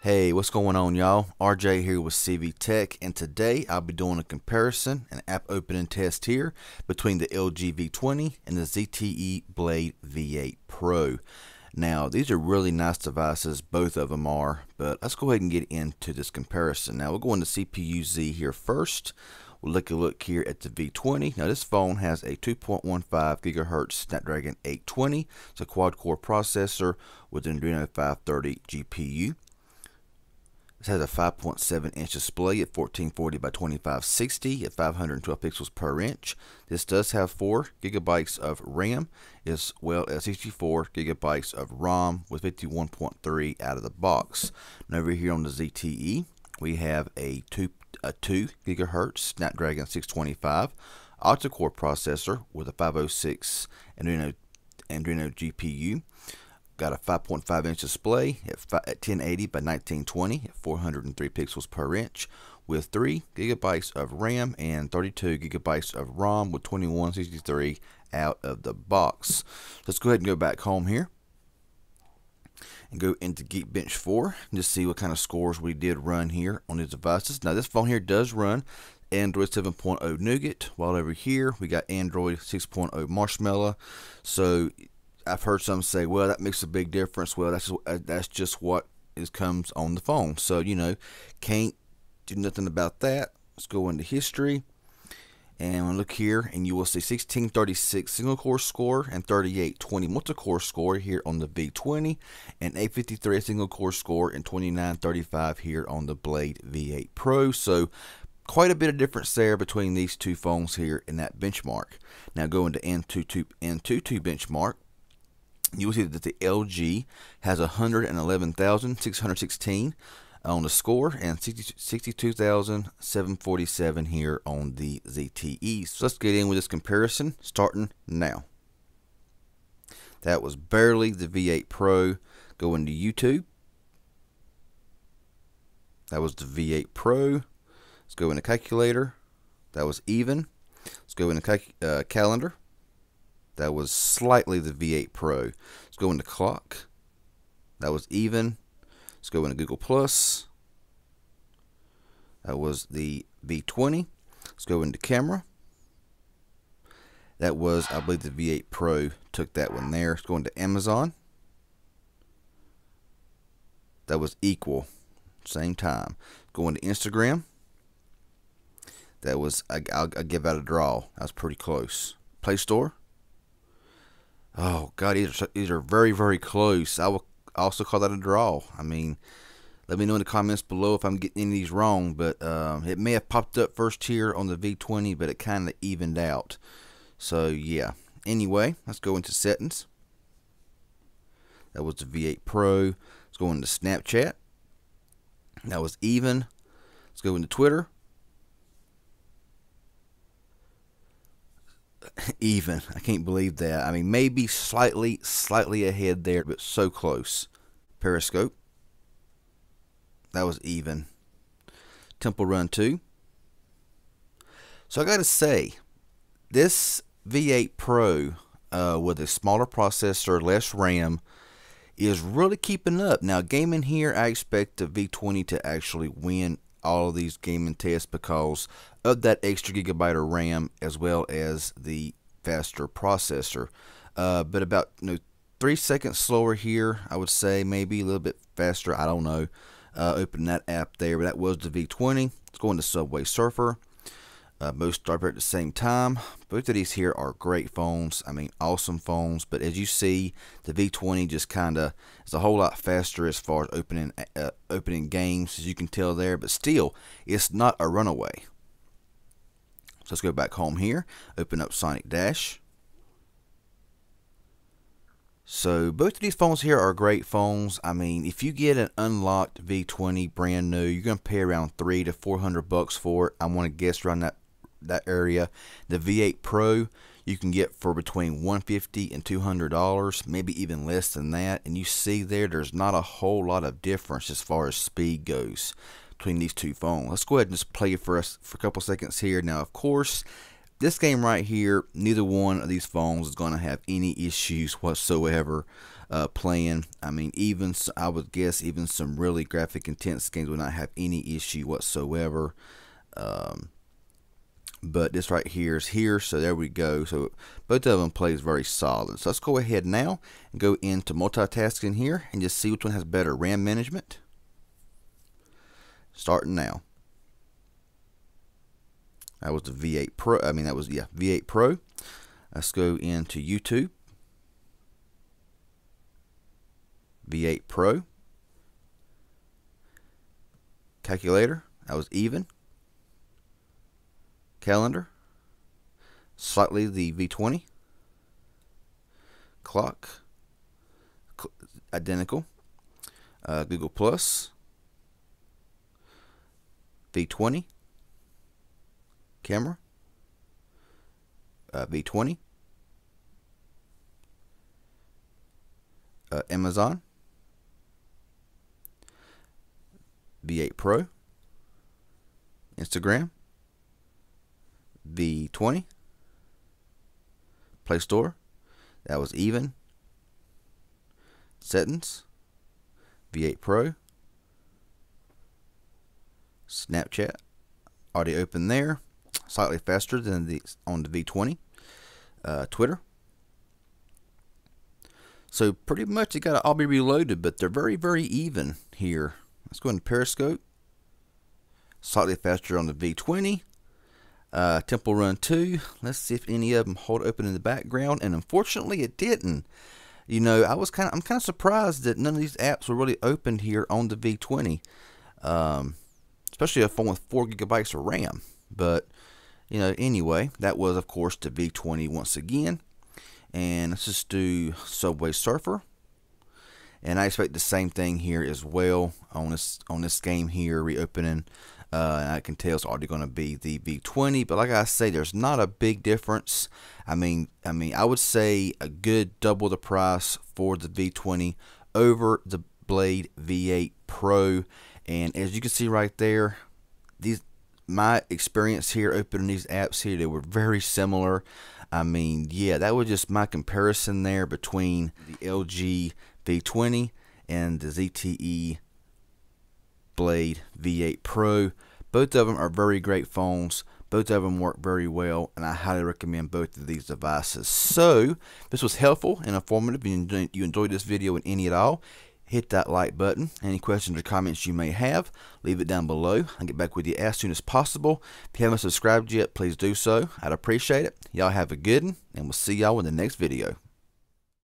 Hey, what's going on, y'all? RJ here with CV Tech, and today I'll be doing a comparison, an app opening test here between the LG V20 and the ZTE Blade V8 Pro. Now, these are really nice devices, both of them are, but let's go ahead and get into this comparison. Now, we'll go into CPU-Z here first. We'll take a look here at the V20. Now, this phone has a 2.15 gigahertz Snapdragon 820. It's a quad-core processor with an Adreno 530 GPU. It has a 5.7-inch display at 1440 by 2560 at 512 pixels per inch. This does have 4 gigabytes of RAM as well as 64 gigabytes of ROM with 51.3 out of the box. And over here on the ZTE, we have a 2 gigahertz Snapdragon 625 octa-core processor with a 506 Adreno GPU. Got a 5.5-inch display at 1080 by 1920 at 403 pixels per inch with 3 gigabytes of RAM and 32 gigabytes of ROM with 2163 out of the box. Let's go ahead and go back home here and go into Geekbench 4 and just see what kind of scores we did run here on these devices. Now, this phone here does run Android 7.0 Nougat, while over here we got Android 6.0 Marshmallow. So I've heard some say, well, that makes a big difference. Well, that's just what comes on the phone. So, can't do nothing about that. Let's go into history. And we'll look here, and you will see 1636 single-core score and 3820 multi-core score here on the V20, and 853 single-core score and 2935 here on the Blade V8 Pro. So, quite a bit of difference there between these two phones here in that benchmark. Now, go into Antutu benchmark. You will see that the LG has 111,616 on the score and 62,747 here on the ZTE. So let's get in with this comparison starting now. That was barely the V8 Pro. Go into YouTube. That was the V8 Pro. Let's go into calculator. That was even. Let's go into calendar. That was slightly the V8 Pro. Let's go into clock. That was even. Let's go into Google Plus. That was the V20. Let's go into camera. That was, I believe, the V8 Pro took that one there. Let's go into Amazon. That was equal. Same time. Go into Instagram. That was, I'll give out a draw. That was pretty close. Play Store. Oh, God, these are very, very close. I will also call that a draw. I mean, let me know in the comments below if I'm getting any of these wrong, but it may have popped up first here on the V20, but it kind of evened out. So, yeah. Anyway, let's go into settings. That was the V8 Pro. Let's go into Snapchat. That was even. Let's go into Twitter. Even. I can't believe that. I mean, maybe slightly ahead there, but so close. Periscope. That was even. Temple Run 2. So I got to say, this V8 Pro with a smaller processor, less RAM, is really keeping up. Now, gaming here, I expect the V20 to actually win all of these gaming tests because of that extra gigabyte of RAM as well as the faster processor. But about 3 seconds slower here, I would say, maybe a little bit faster. I don't know. Open that app there, but that was the V20. Let's go into Subway Surfer. Both start at the same time. Both of these here are great phones. I mean, awesome phones. But as you see, the V20 just kind of is a whole lot faster as far as opening games, as you can tell there. But still, it's not a runaway. So let's go back home here. Open up Sonic Dash. So both of these phones here are great phones. I mean, if you get an unlocked V20 brand new, you're going to pay around $300 to $400 for it. I want to guess around that area. The V8 Pro you can get for between $150 and $200, maybe even less than that. And you see there's not a whole lot of difference as far as speed goes between these two phones. Let's go ahead and just play it for a couple seconds here. Now, of course, this game right here, neither one of these phones is going to have any issues whatsoever playing. I mean, even I would guess even some really graphic intense games would not have any issue whatsoever. But this right here is here, so there we go. So both of them plays very solid. So let's go ahead now and go into multitasking here and just see which one has better RAM management. Starting now. That was the V8 Pro. I mean, that was, yeah, V8 Pro. Let's go into YouTube. V8 Pro. Calculator. That was even. Calendar. Slightly the V20. Clock. Identical. Google Plus. V20. Camera. V20. Amazon. V8 Pro. Instagram. V20. Play Store. That was even. Settings. V8 Pro. Snapchat. Already open there. Slightly faster than on the V20. Twitter. So pretty much it got to all be reloaded, but they're very, very even here. Let's go into Periscope. Slightly faster on the V20. Temple Run 2. Let's see if any of them hold open in the background, and unfortunately it didn't. You know, I'm kind of surprised that none of these apps were really opened here on the V20, especially a phone with 4 GB of RAM. But you know, anyway, that was of course the V20 once again. And let's just do Subway Surfer. And I expect the same thing here as well on this game here, reopening. And I can tell it's already going to be the V20, but like I say, there's not a big difference. I mean, I would say a good double the price for the V20 over the Blade V8 Pro. And as you can see right there, my experience here opening these apps here, they were very similar. I mean, yeah, that was just my comparison there between the LG V20 and the ZTE Blade V8 Pro. Both of them are very great phones. Both of them work very well, and I highly recommend both of these devices. So, this was helpful and informative. If you enjoyed this video in any at all, hit that like button. Any questions or comments you may have, leave it down below. I'll get back with you as soon as possible. If you haven't subscribed yet, please do so. I'd appreciate it. Y'all have a good one, and we'll see y'all in the next video.